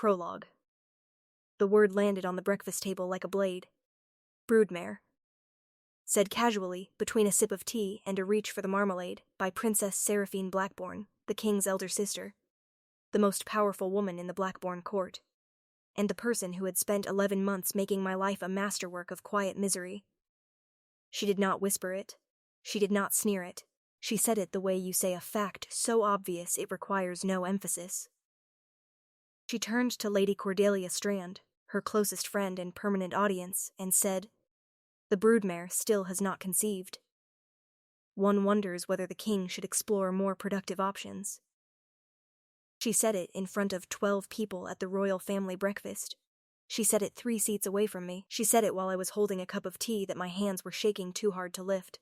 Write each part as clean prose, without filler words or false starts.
Prologue. The word landed on the breakfast table like a blade. Broodmare. Said casually, between a sip of tea and a reach for the marmalade, by Princess Seraphine Blackbourne, the king's elder sister, the most powerful woman in the Blackbourne court, and the person who had spent 11 months making my life a masterwork of quiet misery. She did not whisper it. She did not sneer it. She said it the way you say a fact so obvious it requires no emphasis. She turned to Lady Cordelia Strand, her closest friend and permanent audience, and said, "The broodmare still has not conceived. One wonders whether the king should explore more productive options." She said it in front of 12 people at the royal family breakfast. She said it 3 seats away from me. She said it while I was holding a cup of tea that my hands were shaking too hard to lift.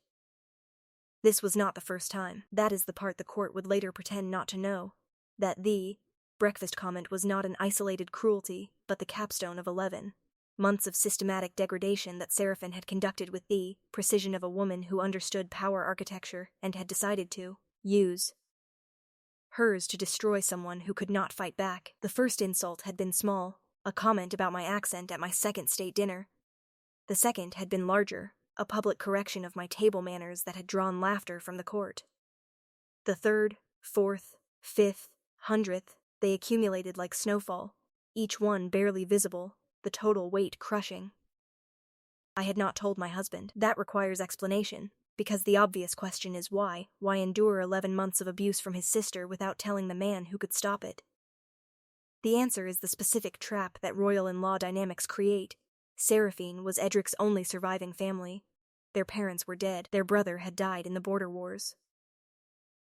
This was not the first time. That is the part the court would later pretend not to know. That the breakfast comment was not an isolated cruelty, but the capstone of 11 months of systematic degradation that Seraphine had conducted with the precision of a woman who understood power architecture and had decided to use hers to destroy someone who could not fight back. The first insult had been small, a comment about my accent at my second state dinner. The second had been larger, a public correction of my table manners that had drawn laughter from the court. The third, fourth, fifth, 100th, they accumulated like snowfall, each one barely visible, the total weight crushing. I had not told my husband. That requires explanation, because the obvious question is why? Why endure 11 months of abuse from his sister without telling the man who could stop it? The answer is the specific trap that royal in-law dynamics create. Seraphine was Edric's only surviving family. Their parents were dead. Their brother had died in the border wars.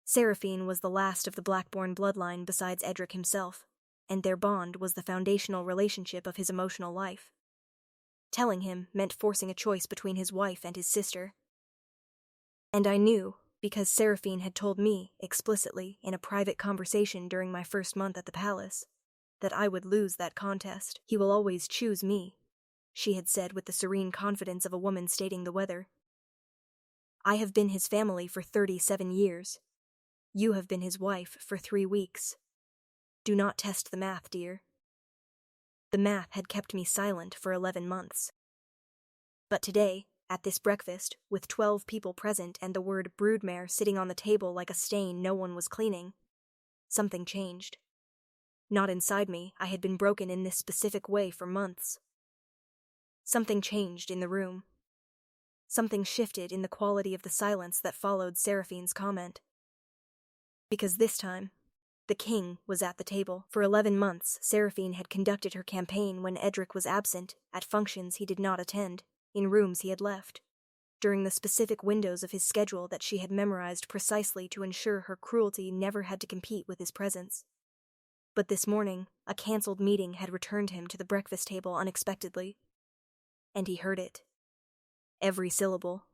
Seraphine was the last of the Blackbourne bloodline besides Edric himself, and their bond was the foundational relationship of his emotional life. Telling him meant forcing a choice between his wife and his sister. And I knew, because Seraphine had told me, explicitly, in a private conversation during my first month at the palace, that I would lose that contest. "He will always choose me," she had said with the serene confidence of a woman stating the weather. "I have been his family for 37 years. You have been his wife for 3 weeks. Do not test the math, dear." The math had kept me silent for 11 months. But today, at this breakfast, with 12 people present and the word broodmare sitting on the table like a stain no one was cleaning, something changed. Not inside me. I had been broken in this specific way for months. Something changed in the room. Something shifted in the quality of the silence that followed Seraphine's comment. Because this time, the king was at the table. For 11 months, Seraphine had conducted her campaign when Edric was absent, at functions he did not attend, in rooms he had left, during the specific windows of his schedule that she had memorized precisely to ensure her cruelty never had to compete with his presence. But this morning, a cancelled meeting had returned him to the breakfast table unexpectedly. And he heard it. Every syllable.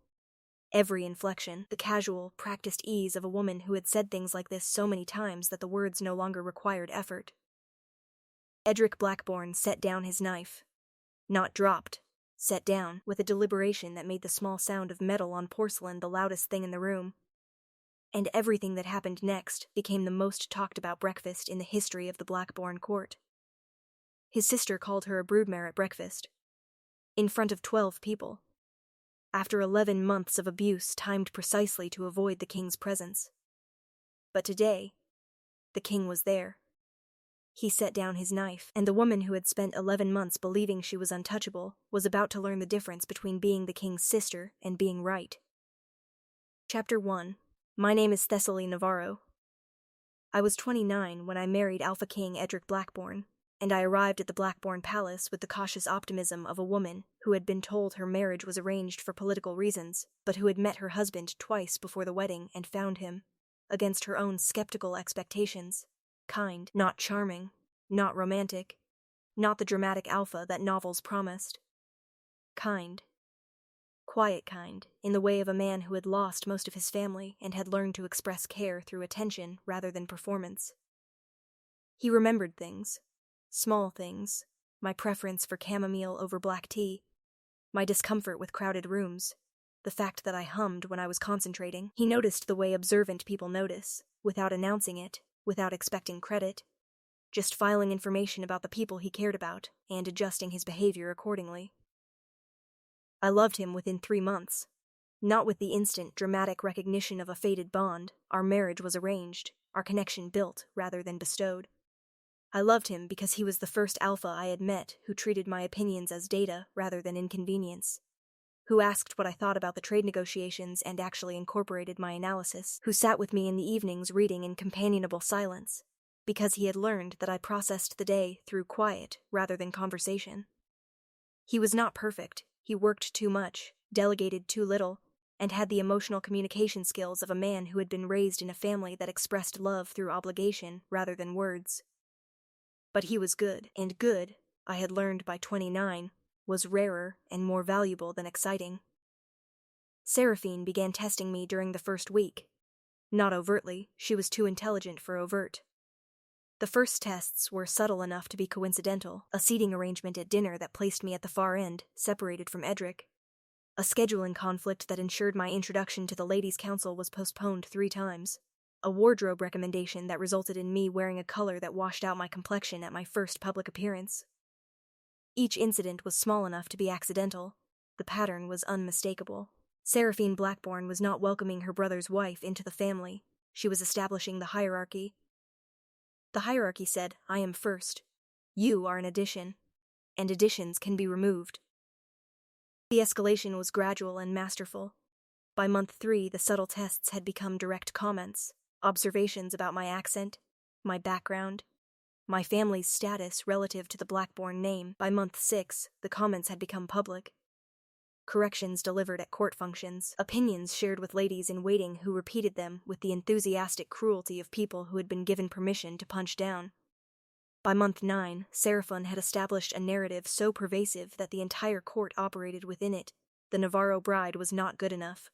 Every inflection, the casual, practiced ease of a woman who had said things like this so many times that the words no longer required effort. Edric Blackbourne set down his knife. Not dropped, set down, with a deliberation that made the small sound of metal on porcelain the loudest thing in the room. And everything that happened next became the most talked about breakfast in the history of the Blackbourne court. His sister called her a broodmare at breakfast. In front of 12 people. After 11 months of abuse timed precisely to avoid the king's presence. But today, the king was there. He set down his knife, and the woman who had spent 11 months believing she was untouchable was about to learn the difference between being the king's sister and being right. Chapter 1. My name is Thessaly Navarro. I was 29 when I married Alpha King Edric Blackbourne, and I arrived at the Blackbourne Palace with the cautious optimism of a woman who had been told her marriage was arranged for political reasons, but who had met her husband twice before the wedding and found him, against her own skeptical expectations, kind, not charming, not romantic, not the dramatic alpha that novels promised. Kind. Quiet kind, in the way of a man who had lost most of his family and had learned to express care through attention rather than performance. He remembered things. Small things, my preference for chamomile over black tea, my discomfort with crowded rooms, the fact that I hummed when I was concentrating. He noticed the way observant people notice, without announcing it, without expecting credit. just filing information about the people he cared about and adjusting his behavior accordingly. I loved him within 3 months. Not with the instant, dramatic recognition of a fated bond. Our marriage was arranged, our connection built rather than bestowed. I loved him because he was the first alpha I had met who treated my opinions as data rather than inconvenience, who asked what I thought about the trade negotiations and actually incorporated my analysis, who sat with me in the evenings reading in companionable silence, because he had learned that I processed the day through quiet rather than conversation. He was not perfect. He worked too much, delegated too little, and had the emotional communication skills of a man who had been raised in a family that expressed love through obligation rather than words. But he was good, and good, I had learned by 29, was rarer and more valuable than exciting. Seraphine began testing me during the first week. Not overtly, she was too intelligent for overt. The first tests were subtle enough to be coincidental, a seating arrangement at dinner that placed me at the far end, separated from Edric. A scheduling conflict that ensured my introduction to the Ladies' Council was postponed 3 times. A wardrobe recommendation that resulted in me wearing a color that washed out my complexion at my first public appearance. Each incident was small enough to be accidental. The pattern was unmistakable. Seraphine Blackbourne was not welcoming her brother's wife into the family. She was establishing the hierarchy. The hierarchy said, I am first. You are an addition. And additions can be removed. The escalation was gradual and masterful. By month 3, the subtle tests had become direct comments, observations about my accent, my background, my family's status relative to the Blackbourne name. By month 6, the comments had become public. Corrections delivered at court functions, opinions shared with ladies in waiting who repeated them with the enthusiastic cruelty of people who had been given permission to punch down. By month 9, Seraphine had established a narrative so pervasive that the entire court operated within it. The Navarro bride was not good enough.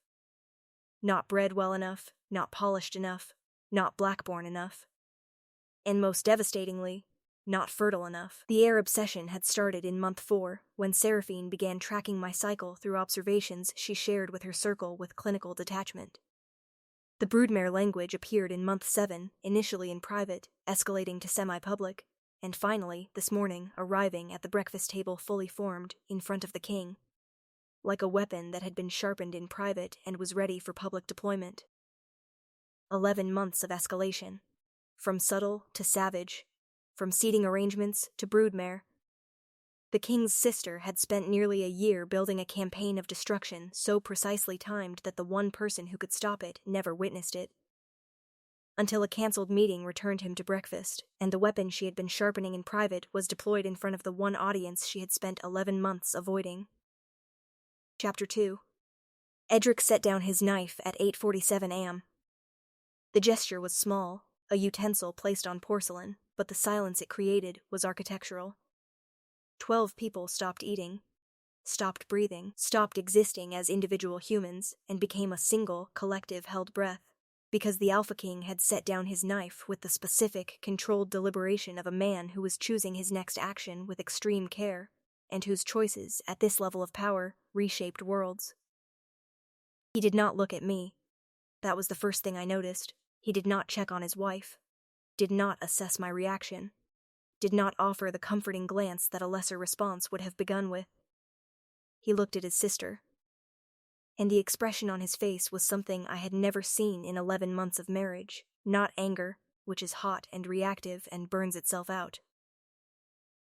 Not bred well enough, not polished enough, not Blackbourne enough. And most devastatingly, not fertile enough. The heir obsession had started in month 4, when Seraphine began tracking my cycle through observations she shared with her circle with clinical detachment. The Broodmare language appeared in month 7, initially in private, escalating to semi-public, and finally, this morning, arriving at the breakfast table fully formed, in front of the king, like a weapon that had been sharpened in private and was ready for public deployment. 11 months of escalation. From subtle to savage, from seating arrangements to Broodmare. The king's sister had spent nearly a year building a campaign of destruction so precisely timed that the one person who could stop it never witnessed it. Until a cancelled meeting returned him to breakfast, and the weapon she had been sharpening in private was deployed in front of the one audience she had spent 11 months avoiding. Chapter 2. Edric set down his knife at 8:47 a.m. The gesture was small, a utensil placed on porcelain, but the silence it created was architectural. 12 people stopped eating, stopped breathing, stopped existing as individual humans, and became a single, collective held breath, because the Alpha King had set down his knife with the specific, controlled deliberation of a man who was choosing his next action with extreme care, and whose choices, at this level of power, reshaped worlds. He did not look at me. That was the first thing I noticed. He did not check on his wife, did not assess my reaction, did not offer the comforting glance that a lesser response would have begun with. He looked at his sister, and the expression on his face was something I had never seen in 11 months of marriage, not anger, which is hot and reactive and burns itself out.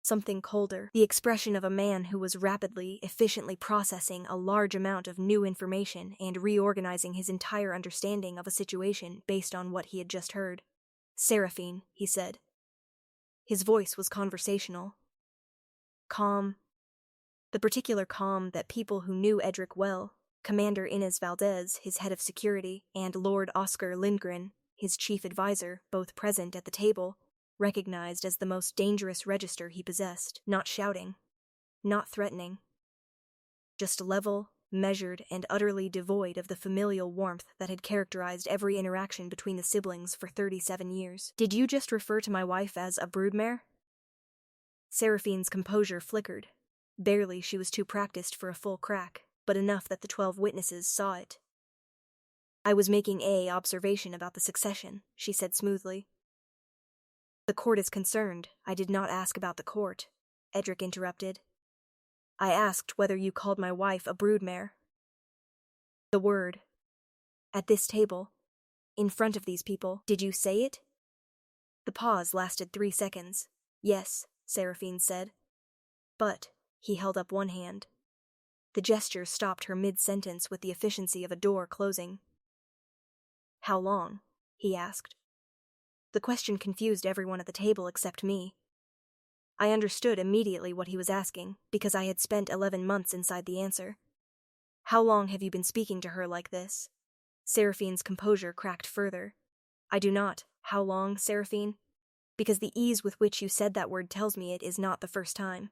Something colder, the expression of a man who was rapidly, efficiently processing a large amount of new information and reorganizing his entire understanding of a situation based on what he had just heard. Seraphine, he said. His voice was conversational. Calm. The particular calm that people who knew Edric well, Commander Inez Valdez, his head of security, and Lord Oscar Lindgren, his chief advisor, both present at the table, recognized as the most dangerous register he possessed. Not shouting, not threatening. Just level, measured, and utterly devoid of the familial warmth that had characterized every interaction between the siblings for 37 years. Did you just refer to my wife as a broodmare? Seraphine's composure flickered. Barely, she was too practiced for a full crack, but enough that the 12 witnesses saw it. I was making an observation about the succession, she said smoothly. The court is concerned. I did not ask about the court, Edric interrupted. I asked whether you called my wife a broodmare. The word. At this table, in front of these people, did you say it? The pause lasted 3 seconds. Yes, Seraphine said. But, he held up one hand. The gesture stopped her mid-sentence with the efficiency of a door closing. How long? He asked. The question confused everyone at the table except me. I understood immediately what he was asking, because I had spent 11 months inside the answer. How long have you been speaking to her like this? Seraphine's composure cracked further. I do not. How long, Seraphine? Because the ease with which you said that word tells me it is not the first time.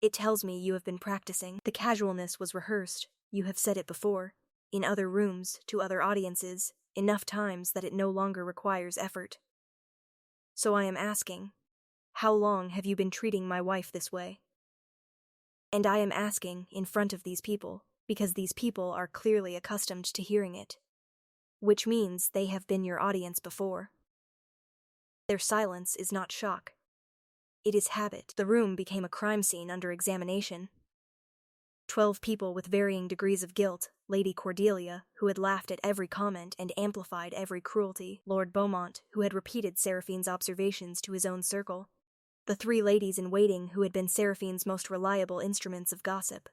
It tells me you have been practicing. The casualness was rehearsed. You have said it before, in other rooms, to other audiences, enough times that it no longer requires effort. So I am asking, how long have you been treating my wife this way? And I am asking in front of these people, because these people are clearly accustomed to hearing it, which means they have been your audience before. Their silence is not shock. It is habit. The room became a crime scene under examination. 12 people with varying degrees of guilt, Lady Cordelia, who had laughed at every comment and amplified every cruelty, Lord Beaumont, who had repeated Seraphine's observations to his own circle, the 3 ladies-in-waiting who had been Seraphine's most reliable instruments of gossip,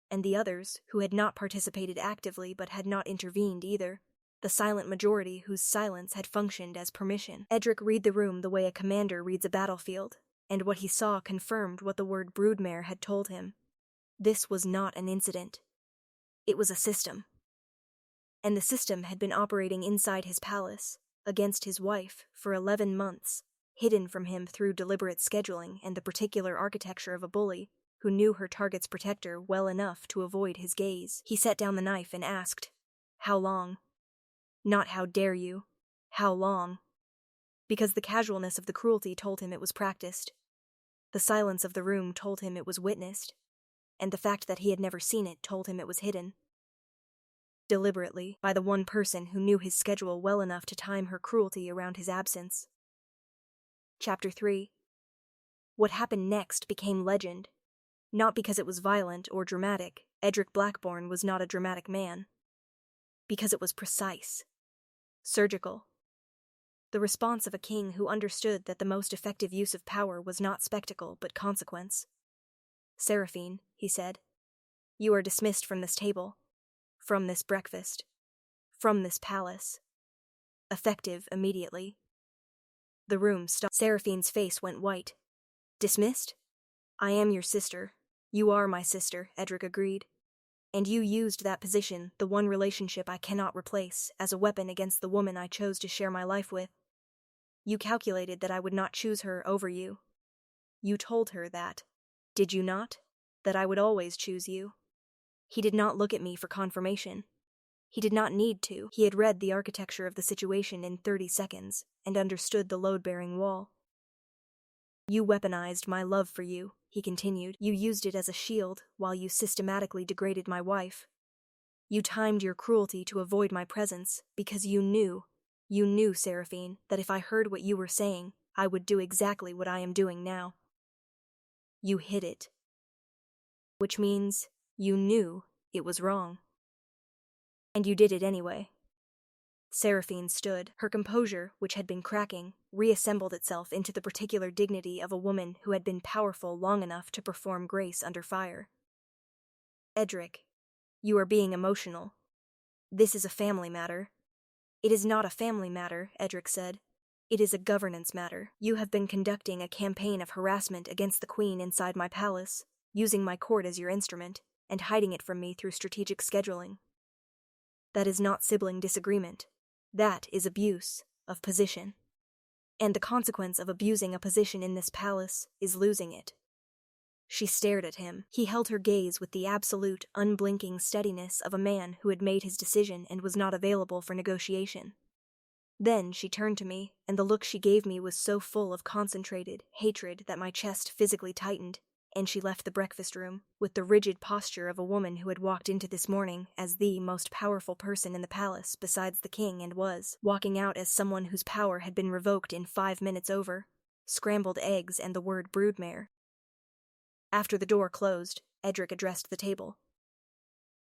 and the others who had not participated actively but had not intervened either, the silent majority whose silence had functioned as permission. Edric read the room the way a commander reads a battlefield, and what he saw confirmed what the word broodmare had told him. This was not an incident. It was a system. And the system had been operating inside his palace, against his wife, for 11 months, hidden from him through deliberate scheduling and the particular architecture of a bully who knew her target's protector well enough to avoid his gaze. He set down the knife and asked, How long? Not how dare you. How long? Because the casualness of the cruelty told him it was practiced. The silence of the room told him it was witnessed, and the fact that he had never seen it told him it was hidden. Deliberately, by the one person who knew his schedule well enough to time her cruelty around his absence. Chapter 3. What happened next became legend. Not because it was violent or dramatic. Edric Blackbourne was not a dramatic man. Because it was precise. Surgical. The response of a king who understood that the most effective use of power was not spectacle but consequence. Seraphine, he said, you are dismissed from this table, from this breakfast, from this palace. Effective immediately. The room stopped. Seraphine's face went white. Dismissed? I am your sister. You are my sister, Edric agreed. And you used that position, the one relationship I cannot replace, as a weapon against the woman I chose to share my life with. You calculated that I would not choose her over you. You told her that, did you not? That I would always choose you. He did not look at me for confirmation. He did not need to. He had read the architecture of the situation in 30 seconds and understood the load-bearing wall. You weaponized my love for you, he continued. You used it as a shield while you systematically degraded my wife. You timed your cruelty to avoid my presence because you knew, Seraphine, that if I heard what you were saying, I would do exactly what I am doing now. You hid it. Which means you knew it was wrong. And you did it anyway. Seraphine stood. Her composure, which had been cracking, reassembled itself into the particular dignity of a woman who had been powerful long enough to perform grace under fire. Edric, you are being emotional. This is a family matter. It is not a family matter, Edric said. It is a governance matter. You have been conducting a campaign of harassment against the Queen inside my palace, using my court as your instrument, and hiding it from me through strategic scheduling. That is not sibling disagreement. That is abuse of position. And the consequence of abusing a position in this palace is losing it. She stared at him. He held her gaze with the absolute, unblinking steadiness of a man who had made his decision and was not available for negotiation. Then she turned to me, and the look she gave me was so full of concentrated hatred that my chest physically tightened, and she left the breakfast room, with the rigid posture of a woman who had walked into this morning as the most powerful person in the palace besides the king and was walking out as someone whose power had been revoked in 5 minutes over. scrambled eggs, and the word broodmare. After the door closed, Edric addressed the table.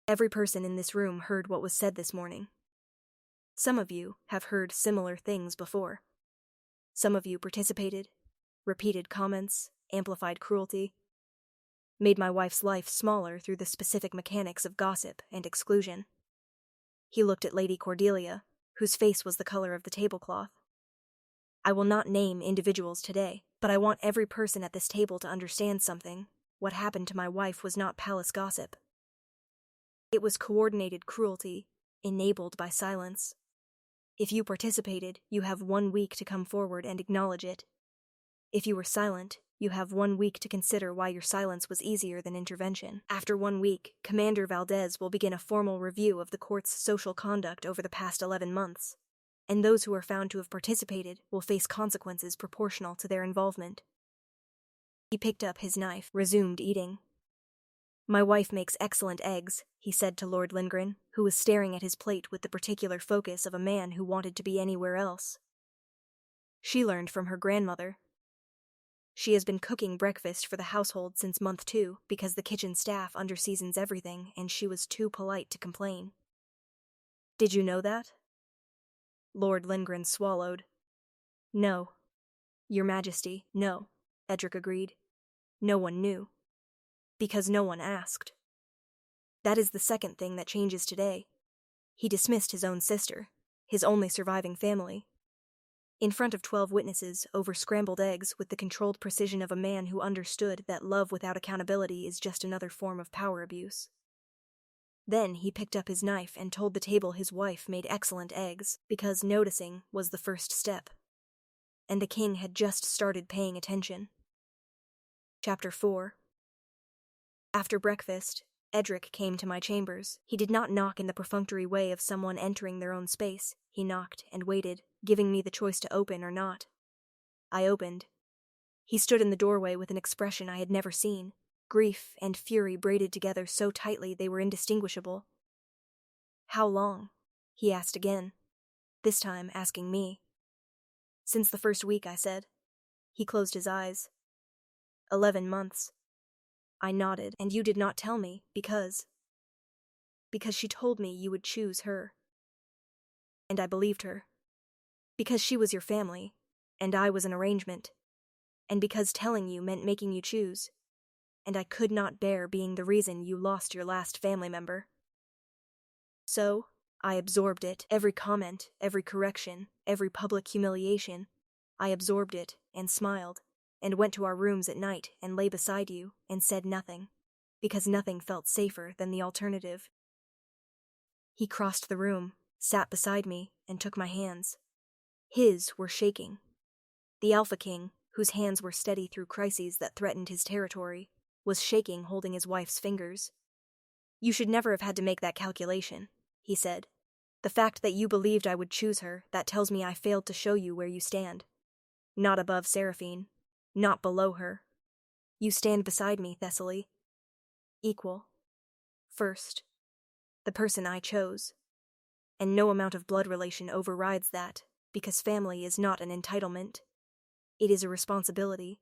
Every person in this room heard what was said this morning. Some of you have heard similar things before. Some of you participated, repeated comments, amplified cruelty, made my wife's life smaller through the specific mechanics of gossip and exclusion. He looked at Lady Cordelia, whose face was the color of the tablecloth. I will not name individuals today, but I want every person at this table to understand something. What happened to my wife was not palace gossip. It was coordinated cruelty, enabled by silence. If you participated, you have 1 week to come forward and acknowledge it. If you were silent, you have 1 week to consider why your silence was easier than intervention. After 1 week, Commander Valdez will begin a formal review of the court's social conduct over the past 11 months, and those who are found to have participated will face consequences proportional to their involvement. He picked up his knife, resumed eating. My wife makes excellent eggs, he said to Lord Lindgren, who was staring at his plate with the particular focus of a man who wanted to be anywhere else. She learned from her grandmother. She has been cooking breakfast for the household since month 2 because the kitchen staff underseasons everything and she was too polite to complain. Did you know that? Lord Lindgren swallowed. No. Your Majesty, no, Edric agreed. No one knew. Because no one asked. That is the second thing that changes today. He dismissed his own sister, his only surviving family. In front of 12 witnesses over scrambled eggs with the controlled precision of a man who understood that love without accountability is just another form of power abuse. Then he picked up his knife and told the table his wife made excellent eggs, because noticing was the first step. And the king had just started paying attention. Chapter 4. After breakfast, Edric came to my chambers. He did not knock in the perfunctory way of someone entering their own space. He knocked and waited, giving me the choice to open or not. I opened. He stood in the doorway with an expression I had never seen, grief and fury braided together so tightly they were indistinguishable. How long? He asked again, this time asking me. Since the first week, I said. He closed his eyes. 11 months. I nodded, and you did not tell me, because she told me you would choose her. And I believed her. Because she was your family, and I was an arrangement. And because telling you meant making you choose. And I could not bear being the reason you lost your last family member. So, I absorbed it, every comment, every correction, every public humiliation. I absorbed it, and smiled, and went to our rooms at night and lay beside you and said nothing, because nothing felt safer than the alternative. He crossed the room, sat beside me, and took my hands. His were shaking. The Alpha King, whose hands were steady through crises that threatened his territory, was shaking holding his wife's fingers. You should never have had to make that calculation, he said. The fact that you believed I would choose her, that tells me I failed to show you where you stand. Not above Seraphine. Not below her. You stand beside me, Thessaly. Equal. First. The person I chose. And no amount of blood relation overrides that, because family is not an entitlement. It is a responsibility.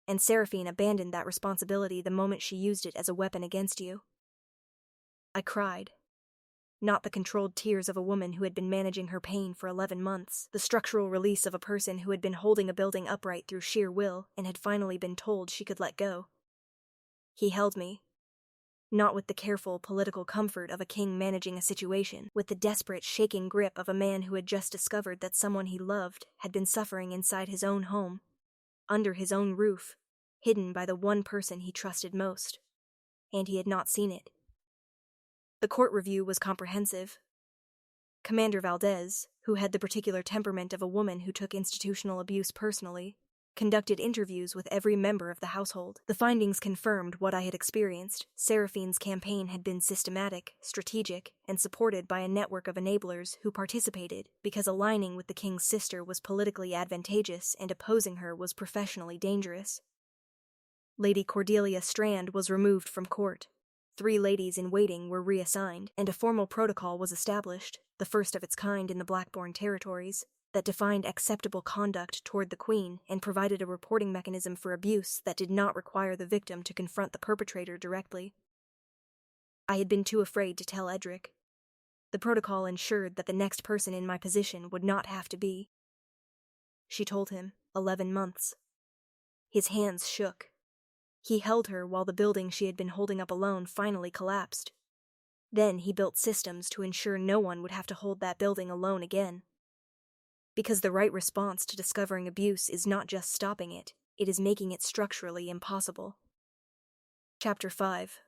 And Seraphine abandoned that responsibility the moment she used it as a weapon against you. I cried. Not the controlled tears of a woman who had been managing her pain for 11 months, the structural release of a person who had been holding a building upright through sheer will and had finally been told she could let go. He held me. Not with the careful political comfort of a king managing a situation, with the desperate, shaking grip of a man who had just discovered that someone he loved had been suffering inside his own home, under his own roof, hidden by the one person he trusted most. And he had not seen it. The court review was comprehensive. Commander Valdez, who had the particular temperament of a woman who took institutional abuse personally, conducted interviews with every member of the household. The findings confirmed what I had experienced. Seraphine's campaign had been systematic, strategic, and supported by a network of enablers who participated because aligning with the king's sister was politically advantageous and opposing her was professionally dangerous. Lady Cordelia Strand was removed from court. 3 ladies in waiting were reassigned, and a formal protocol was established, the first of its kind in the Blackbourne territories. that defined acceptable conduct toward the Queen and provided a reporting mechanism for abuse that did not require the victim to confront the perpetrator directly. I had been too afraid to tell Edric. The protocol ensured that the next person in my position would not have to be. She told him, 11 months. His hands shook. He held her while the building she had been holding up alone finally collapsed. Then he built systems to ensure no one would have to hold that building alone again. Because the right response to discovering abuse is not just stopping it, it is making it structurally impossible. Chapter 5.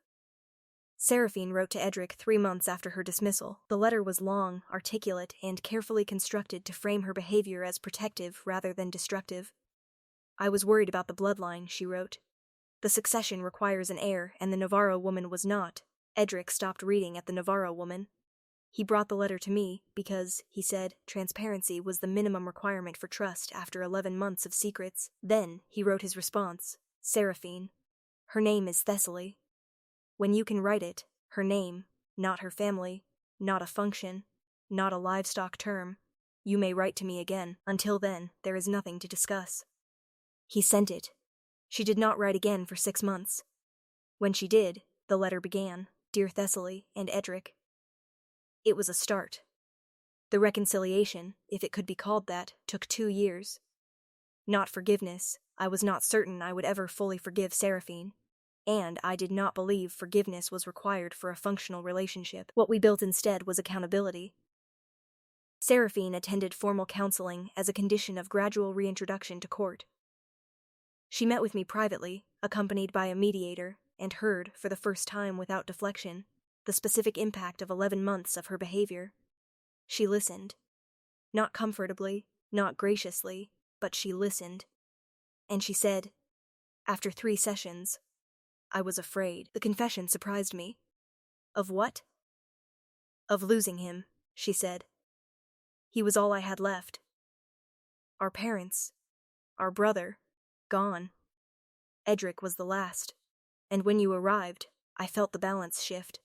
Seraphine wrote to Edric 3 months after her dismissal. The letter was long, articulate, and carefully constructed to frame her behavior as protective rather than destructive. I was worried about the bloodline, she wrote. The succession requires an heir, and the Navarro woman was not. Edric stopped reading at the Navarro woman. He brought the letter to me because, he said, transparency was the minimum requirement for trust after 11 months of secrets. Then he wrote his response, Seraphine. Her name is Thessaly. When you can write it, her name, not her family, not a function, not a livestock term, you may write to me again. Until then, there is nothing to discuss. He sent it. She did not write again for 6 months. When she did, the letter began, Dear Thessaly and Edric. It was a start. The reconciliation, if it could be called that, took 2 years. Not forgiveness. I was not certain I would ever fully forgive Seraphine. And I did not believe forgiveness was required for a functional relationship. What we built instead was accountability. Seraphine attended formal counseling as a condition of gradual reintroduction to court. She met with me privately, accompanied by a mediator, and heard, for the first time without deflection, the specific impact of 11 months of her behavior. She listened. Not comfortably, not graciously, but she listened. And she said, after 3 sessions, I was afraid. The confession surprised me. Of what? Of losing him, she said. He was all I had left. Our parents, our brother, gone. Edric was the last, and when you arrived, I felt the balance shift.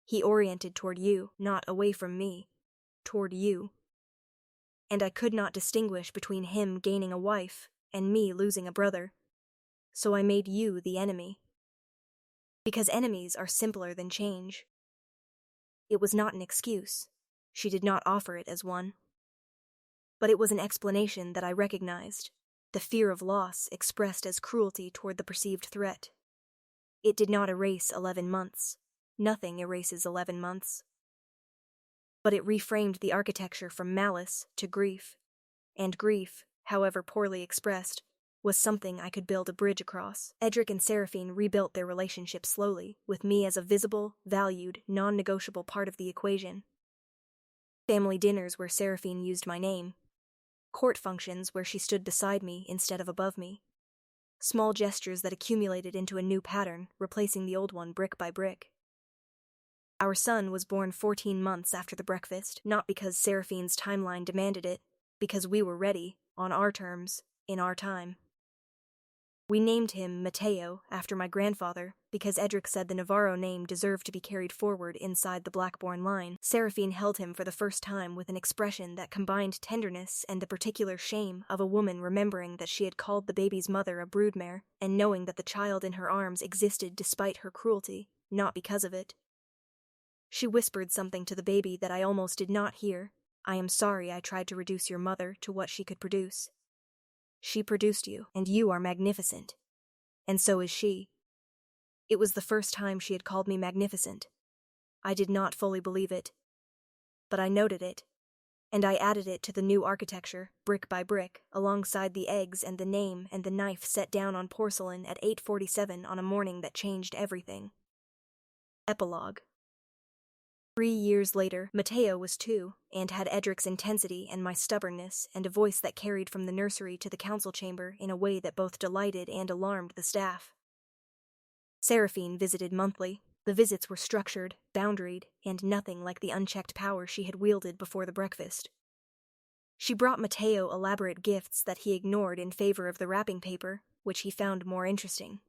He oriented toward you, not away from me, toward you. And I could not distinguish between him gaining a wife and me losing a brother. So I made you the enemy. Because enemies are simpler than change. It was not an excuse. She did not offer it as one. But it was an explanation that I recognized, the fear of loss expressed as cruelty toward the perceived threat. It did not erase 11 months. Nothing erases 11 months. But it reframed the architecture from malice to grief, and grief, however poorly expressed, was something I could build a bridge across. Edric and Seraphine rebuilt their relationship slowly, with me as a visible, valued, non-negotiable part of the equation. Family dinners where Seraphine used my name. Court functions where she stood beside me instead of above me. Small gestures that accumulated into a new pattern, replacing the old one brick by brick. Our son was born 14 months after the breakfast, not because Seraphine's timeline demanded it, because we were ready, on our terms, in our time. We named him Mateo after my grandfather because Edric said the Navarro name deserved to be carried forward inside the Blackborn line. Seraphine held him for the first time with an expression that combined tenderness and the particular shame of a woman remembering that she had called the baby's mother a broodmare and knowing that the child in her arms existed despite her cruelty, not because of it. She whispered something to the baby that I almost did not hear. I am sorry I tried to reduce your mother to what she could produce. She produced you, and you are magnificent. And so is she. It was the first time she had called me magnificent. I did not fully believe it. But I noted it, and I added it to the new architecture, brick by brick, alongside the eggs and the name and the knife set down on porcelain at 8:47 on a morning that changed everything. Epilogue. 3 years later, Mateo was 2, and had Edric's intensity and my stubbornness, and a voice that carried from the nursery to the council chamber in a way that both delighted and alarmed the staff. Seraphine visited monthly. The visits were structured, boundaried, and nothing like the unchecked power she had wielded before the breakfast. She brought Mateo elaborate gifts that he ignored in favor of the wrapping paper, which he found more interesting.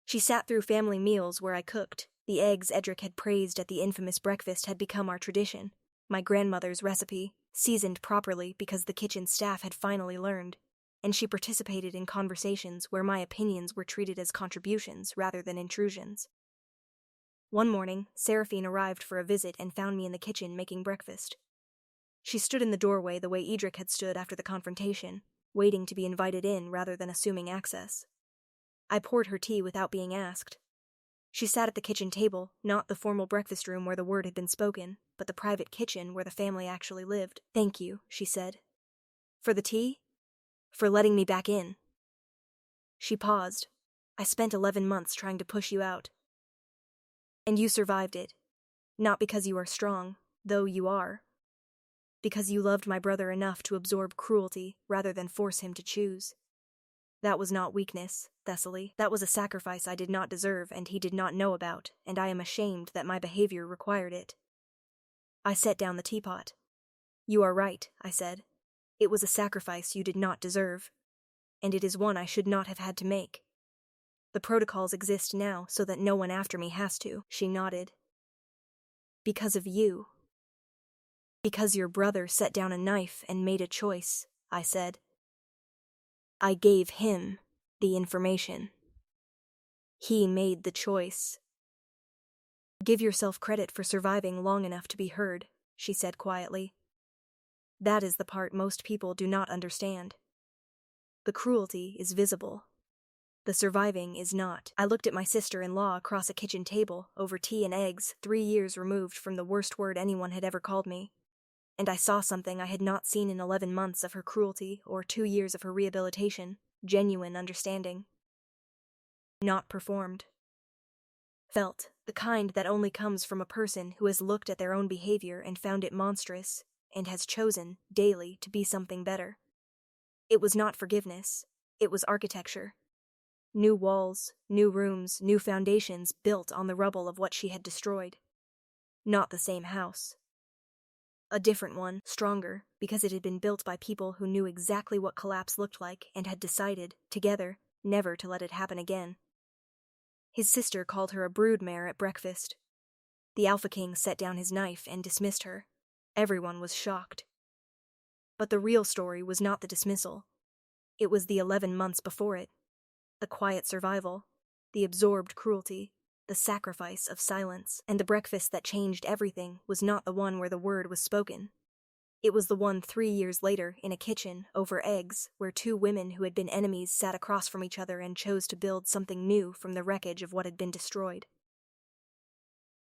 She sat through family meals where I cooked. The eggs Edric had praised at the infamous breakfast had become our tradition, my grandmother's recipe, seasoned properly because the kitchen staff had finally learned, and she participated in conversations where my opinions were treated as contributions rather than intrusions. One morning, Seraphine arrived for a visit and found me in the kitchen making breakfast. She stood in the doorway the way Edric had stood after the confrontation, waiting to be invited in rather than assuming access. I poured her tea without being asked. She sat at the kitchen table, not the formal breakfast room where the word had been spoken, but the private kitchen where the family actually lived. "Thank you," she said. "For the tea? For letting me back in." She paused. "I spent 11 months trying to push you out. And you survived it. Not because you are strong, though you are. Because you loved my brother enough to absorb cruelty rather than force him to choose. That was not weakness, Thessaly. That was a sacrifice I did not deserve and he did not know about, and I am ashamed that my behavior required it." I set down the teapot. "You are right," I said. "It was a sacrifice you did not deserve, and it is one I should not have had to make. The protocols exist now so that no one after me has to." She nodded. "Because of you. Because your brother set down a knife and made a choice," I said. "I gave him the information. He made the choice." "Give yourself credit for surviving long enough to be heard," she said quietly. "That is the part most people do not understand. The cruelty is visible. The surviving is not." I looked at my sister-in-law across a kitchen table over tea and eggs, 3 years removed from the worst word anyone had ever called me, and I saw something I had not seen in 11 months of her cruelty or 2 years of her rehabilitation: genuine understanding. Not performed. Felt, the kind that only comes from a person who has looked at their own behavior and found it monstrous, and has chosen, daily, to be something better. It was not forgiveness. It was architecture. New walls, new rooms, new foundations built on the rubble of what she had destroyed. Not the same house. A different one, stronger, because it had been built by people who knew exactly what collapse looked like and had decided, together, never to let it happen again. His sister called her a broodmare at breakfast. The Alpha King set down his knife and dismissed her. Everyone was shocked. But the real story was not the dismissal. It was the 11 months before it. The quiet survival, the absorbed cruelty, the sacrifice of silence. And the breakfast that changed everything was not the one where the word was spoken. It was the one 3 years later in a kitchen over eggs where 2 women who had been enemies sat across from each other and chose to build something new from the wreckage of what had been destroyed.